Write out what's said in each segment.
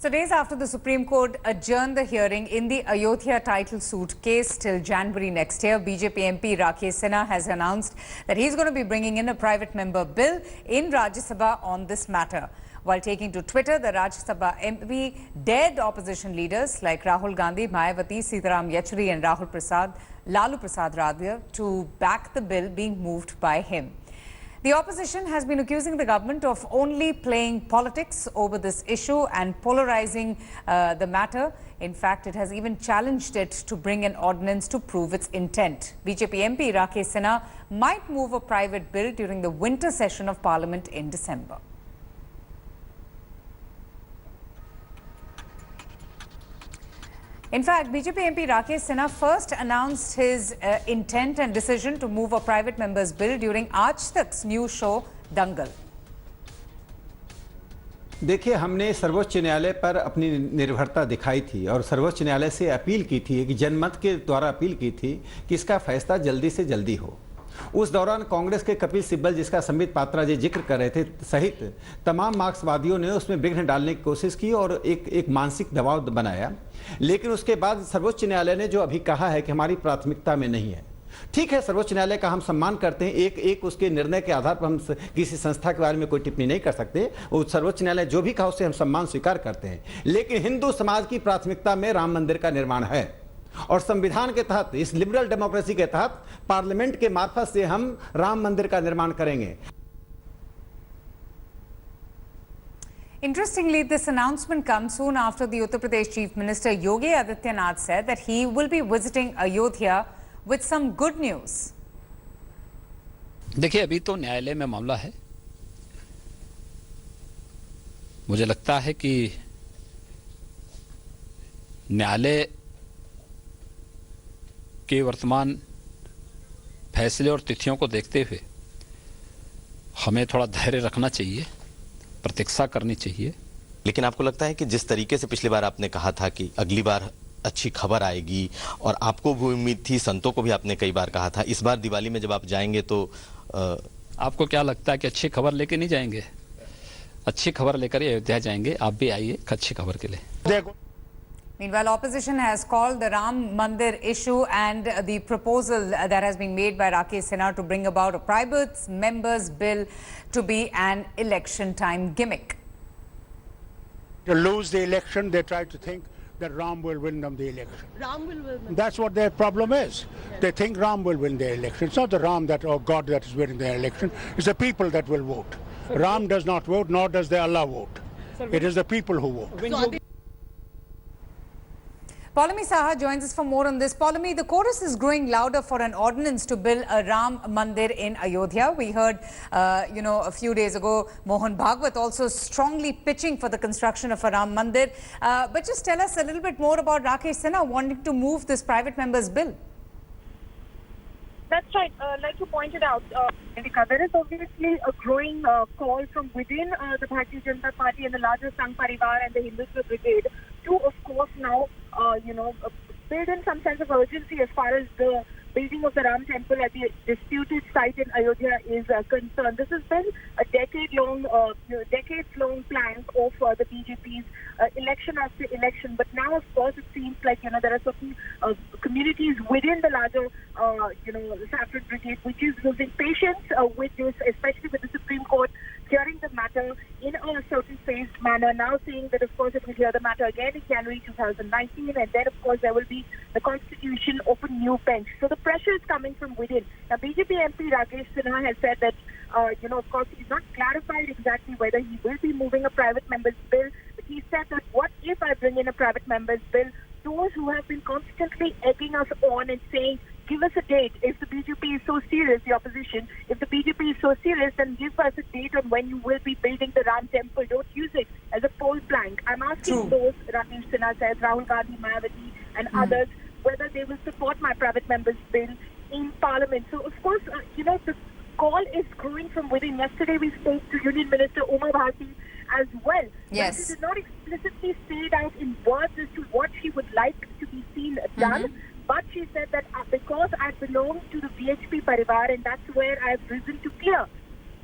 So days after the Supreme Court adjourned the hearing in the Ayodhya title suit case till January next year, BJP MP Rakesh Sinha has announced that he's going to be bringing in a private member bill in Rajya Sabha on this matter. While taking to Twitter, the Rajya Sabha MP dared opposition leaders like Rahul Gandhi, Mayawati, Sitaram Yechury and Lalu Prasad Rajya to back the bill being moved by him. The opposition has been accusing the government of only playing politics over this issue and polarizing the matter. In fact, it has even challenged it to bring an ordinance to prove its intent. BJP MP Rakesh Sinha might move a private bill during the winter session of Parliament in December. In fact, BJP MP Rakesh Sinha first announced his intent and decision to move a private member's bill during Aaj Tak's new show, Dangal. देखिए, हमने सर्वोच्च न्यायालय पर अपनी निर्भरता दिखाई थी और सर्वोच्च न्यायालय से अपील की थी कि जनमत के द्वारा अपील की थी कि इसका फैसला जल्दी से जल्दी हो। उस दौरान कांग्रेस के कपिल सिब्बल, जिसका संबित पात्रा जी जिक्र कर रहे थे, सहित तमाम मार्क्सवादियों ने उसमें विघ्न डालने की कोशिश की और एक मानसिक दबाव बनाया। लेकिन उसके बाद सर्वोच्च न्यायालय ने जो अभी कहा है कि हमारी प्राथमिकता में नहीं है। ठीक है, सर्वोच्च न्यायालय का हम सम्मान करते हैं, एक उसके निर्णय के आधार पर हम किसी संस्था के बारे में कोई टिप्पणी नहीं कर सकते। वो सर्वोच्च न्यायालय जो भी कहा उससे हम सम्मान स्वीकार करते हैं। लेकिन हिंदू समाज की प्राथमिकता में राम मंदिर का निर्माण है और संविधान के तहत, इस लिबरल डेमोक्रेसी के तहत पार्लियामेंट के मार्फत से हम राम मंदिर का निर्माण करेंगे। Interestingly, this announcement comes soon after the Uttar Pradesh Chief Minister Yogi Adityanath said that he will be visiting Ayodhya with some good news. देखिए, अभी तो न्यायालय में मामला है। मुझे लगता है कि न्यायालय के वर्तमान फैसले और तिथियों को देखते हुए हमें थोड़ा धैर्य रखना चाहिए, प्रतीक्षा करनी चाहिए। लेकिन आपको लगता है कि जिस तरीके से पिछली बार आपने कहा था कि अगली बार अच्छी खबर आएगी और आपको भी उम्मीद थी, संतों को भी आपने कई बार कहा था, इस बार दिवाली में जब आप जाएंगे तो आपको क्या लगता है कि अच्छी खबर लेके नहीं जाएंगे? अच्छी खबर लेकर अयोध्या जाएंगे। आप भी आइए अच्छी खबर के लिए। Meanwhile, opposition has called the Ram Mandir issue and the proposal that has been made by Rakesh Sinha to bring about a private member's bill to be an election time gimmick. To lose the election, they try to think that Ram will win them the election. Ram will win. That's what their problem is. Yes. They think Ram will win the election. It's not the Ram that or God that is winning the election. It's the people that will vote. Ram does not vote, nor does the Allah vote. It is the people who vote. Paulami Saha joins us for more on this. Paulami, the chorus is growing louder for an ordinance to build a Ram Mandir in Ayodhya. We heard, a few days ago, Mohan Bhagwat also strongly pitching for the construction of a Ram Mandir. But just tell us a little bit more about Rakesh Sinha wanting to move this private member's bill. That's right. Like you pointed out, there is obviously a growing call from within the Bharatiya Janata Party and the larger Sangh Parivar and the Hindutva Brigade to, of course, now, build in some sense of urgency as far as the building of the Ram temple at the disputed site in Ayodhya is concerned. This has been a decades-long plan of the BJP's election after election. But now, of course, it seems like there are certain communities within the larger, Saffron Brigade, which is losing patience with this, especially with the Supreme Court hearing the matter in a certain phased manner, now saying that, of course, it will hear the matter again in January 2019, and then, of course, there will be the constitution of a new bench. So the pressure is coming from within. Now, BJP MP Rakesh Sinha has said that, of course, he's not clarified exactly whether he will be moving a private member's bill, but he said that what if I bring in a private member's bill? Those who have been constantly egging us on and saying, give us a date. If the BJP is so serious, the opposition, if the BJP is so serious, then give us a date on when you will be building the Ram temple. Don't use it as a poll plank. I'm asking those, Rakesh Sinha says, Rahul Gandhi, Mayawati and others, whether they will support my private member's bill in Parliament. So, of course, the call is growing from within. Yesterday we spoke to Union Minister Uma Bharti as well. Yes. But she did not explicitly say it out in words as to what she would like to be seen done. But she said that because I belong to the VHP Parivar and that's where I've risen to clear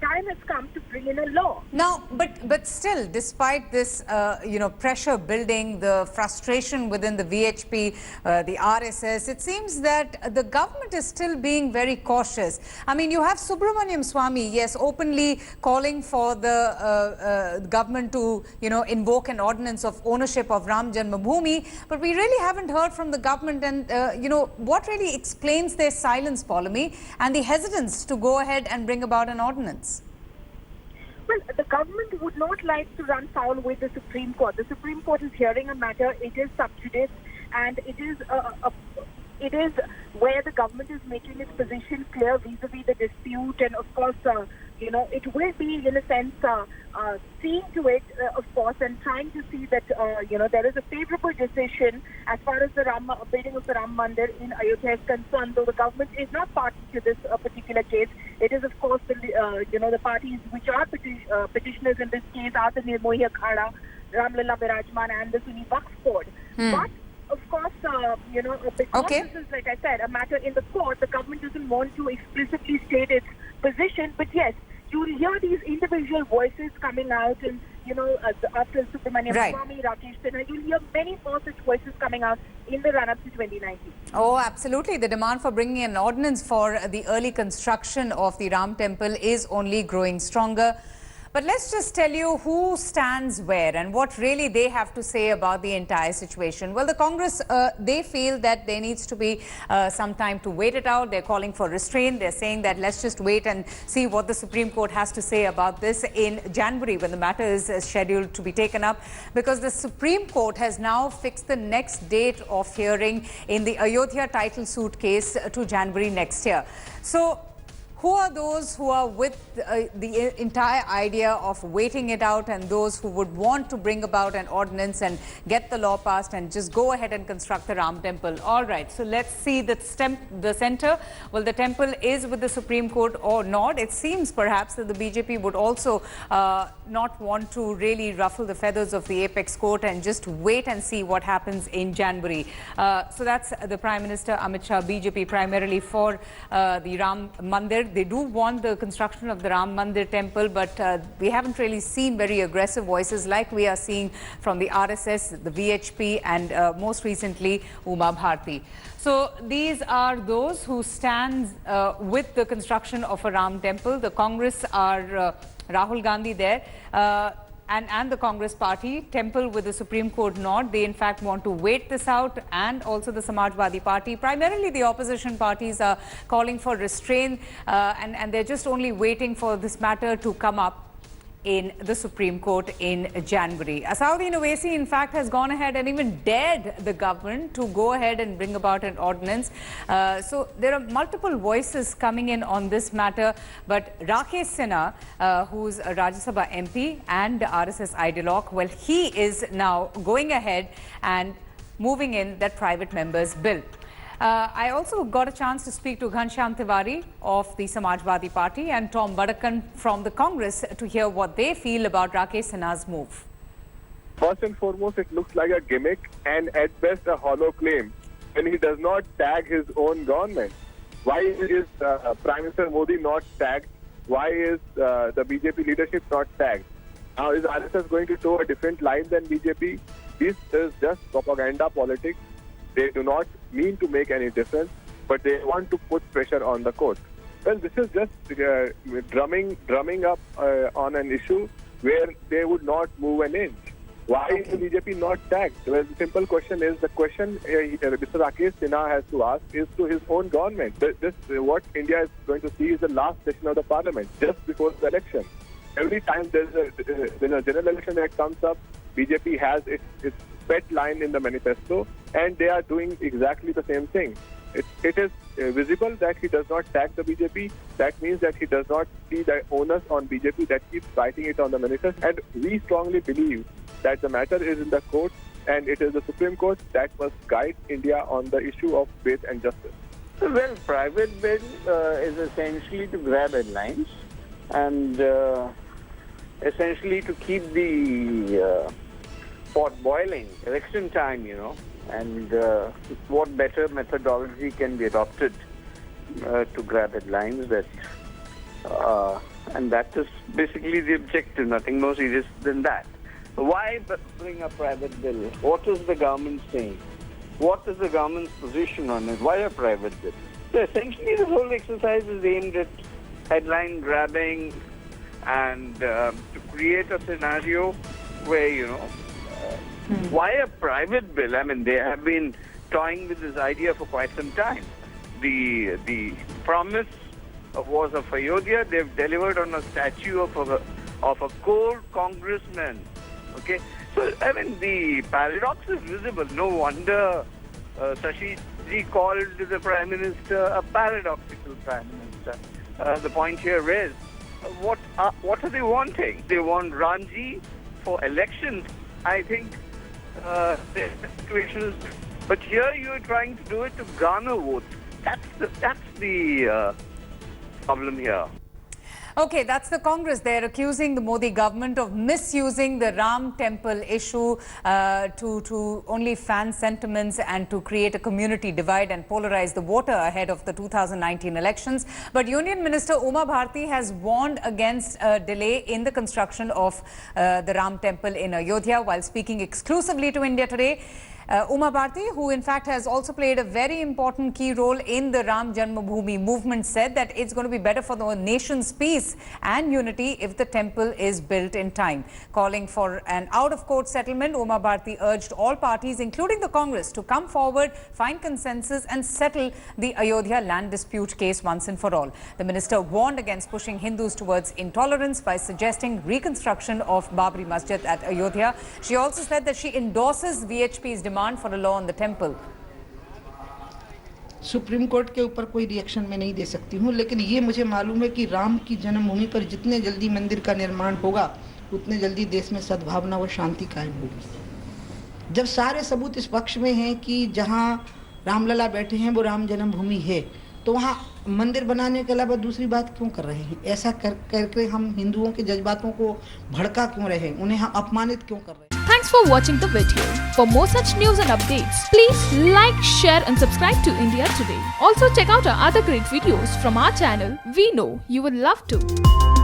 time has come to bring in a law. Now, but still, despite this, pressure building, the frustration within the VHP, the RSS, it seems that the government is still being very cautious. I mean, you have Subramaniam Swamy, yes, openly calling for the government to, invoke an ordinance of ownership of Ram Janmabhoomi, but we really haven't heard from the government. And what really explains their silence, Polemy, and the hesitance to go ahead and bring about an ordinance? Well, the government would not like to run foul with the Supreme Court. The Supreme Court is hearing a matter. It is sub judice, and it is where the government is making its position clear vis-a-vis the dispute. And of course, it will be, in a sense, seeing to it, of course, and trying to see that, there is a favorable decision as far as the building of the Ram Mandir in Ayodhya is concerned, though the government is not party to this particular case. It is, of course, the parties which are petitioners in this case are the Nirmohi Akhada, Ramlala Virajman and the Sunni Waqf Board. But, of course, because this is, like I said, a matter in the court, the government doesn't want to explicitly state its position. But yes, you will hear these individual voices coming out, and after Subramaniam Swamy, Rakesh, Sinha, you'll hear many more such voices coming out in the run-up to 2019. Oh, absolutely. The demand for bringing an ordinance for the early construction of the Ram temple is only growing stronger. But let's just tell you who stands where and what really they have to say about the entire situation. Well, the Congress, they feel that there needs to be some time to wait it out. They're calling for restraint. They're saying that let's just wait and see what the Supreme Court has to say about this in January, when the matter is scheduled to be taken up, because the Supreme Court has now fixed the next date of hearing in the Ayodhya title suit case to January next year. So, who are those who are with the entire idea of waiting it out, and those who would want to bring about an ordinance and get the law passed and just go ahead and construct the Ram temple? All right, so let's see the center. Well, the temple is with the Supreme Court or not. It seems perhaps that the BJP would also not want to really ruffle the feathers of the apex court and just wait and see what happens in January. So that's the Prime Minister Amit Shah, BJP, primarily for the Ram Mandir. They do want the construction of the Ram Mandir temple, but we haven't really seen very aggressive voices like we are seeing from the RSS, the VHP, and most recently Uma Bharti. So these are those who stand with the construction of a Ram temple. The Congress are Rahul Gandhi there. And the Congress party, temple with the Supreme Court nod. They in fact want to wait this out, and also the Samajwadi party. Primarily the opposition parties are calling for restraint, and they're just only waiting for this matter to come up in the Supreme Court in January. Asauddin Owaisi, in fact, has gone ahead and even dared the government to go ahead and bring about an ordinance. So there are multiple voices coming in on this matter, but Rakesh Sinha, who's a Rajya Sabha MP and RSS ideologue, well, he is now going ahead and moving in that private member's bill. I also got a chance to speak to Ghanshyam Tiwari of the Samajwadi Party and Tom Badakan from the Congress to hear what they feel about Rakesh Sinha's move. First and foremost, it looks like a gimmick and at best a hollow claim when he does not tag his own government. Why is Prime Minister Modi not tagged? Why is the BJP leadership not tagged? Now, is RSS going to toe a different line than BJP? This is just propaganda politics. They do not mean to make any difference, but they want to put pressure on the court. Well, this is just drumming up on an issue where they would not move an inch. Why is the BJP not tagged? Well, the simple question is, the question Mr. Rakesh Sinha has to ask is to his own government. What India is going to see is the last session of the parliament, just before the election. Every time there's a general election that comes up, BJP has its pet line in the manifesto, and they are doing exactly the same thing. It is visible that he does not tag the BJP. That means that he does not see the onus on BJP that keeps writing it on the manifesto. And we strongly believe that the matter is in the court, and it is the Supreme Court that must guide India on the issue of faith and justice. Well, private bill is essentially to grab headlines and essentially to keep the pot boiling, election time, and what better methodology can be adopted to grab headlines that And that is basically the objective, nothing more serious than that. Why bring a private bill? What is the government saying? What is the government's position on it? Why a private bill? So essentially this whole exercise is aimed at headline grabbing and to create a scenario where, why a private bill? I mean, they have been toying with this idea for quite some time. The promise was of Ayodhya. They've delivered on a statue of a core congressman. Okay, so I mean the paradox is visible. No wonder Shashi Ji called the Prime Minister a paradoxical Prime Minister. The point here is, what are they wanting? They want Ranji for elections. I think the situation is, but here you are trying to do it to garner votes. That's the problem here. Okay, that's the Congress. They're accusing the Modi government of misusing the Ram temple issue to only fan sentiments and to create a community divide and polarize the voter ahead of the 2019 elections. But Union Minister Uma Bharti has warned against a delay in the construction of the Ram temple in Ayodhya while speaking exclusively to India Today. Uma Bharti, who in fact has also played a very important key role in the Ram Janmabhoomi movement, said that it's going to be better for the nation's peace and unity if the temple is built in time. Calling for an out-of-court settlement, Uma Bharti urged all parties, including the Congress, to come forward, find consensus and settle the Ayodhya land dispute case once and for all. The minister warned against pushing Hindus towards intolerance by suggesting reconstruction of Babri Masjid at Ayodhya. She also said that she endorses VHP's demand for a law on the temple. Supreme court के ऊपर कोई reaction मैं नहीं दे सकती हूँ, लेकिन ये मुझे मालूम है कि राम की जन्मभूमि पर जितने जल्दी मंदिर का निर्माण होगा उतने जल्दी देश में सद्भावना व शांति कायम होगी। जब सारे सबूत इस पक्ष में हैं कि जहाँ रामलला बैठे हैं वो राम जन्मभूमि है, तो वहाँ मंदिर बनाने के अलावा दूसरी बात क्यों कर रहे हैं? ऐसा करके हम हिंदुओं के जज्बातों को भड़का क्यों रहे हैं? उन्हें हम अपमानित क्यों कर रहे हैं? Thanks for watching the video. For more such news and updates, please like, share and subscribe to India Today. Also check out our other great videos from our channel. We know you will love to.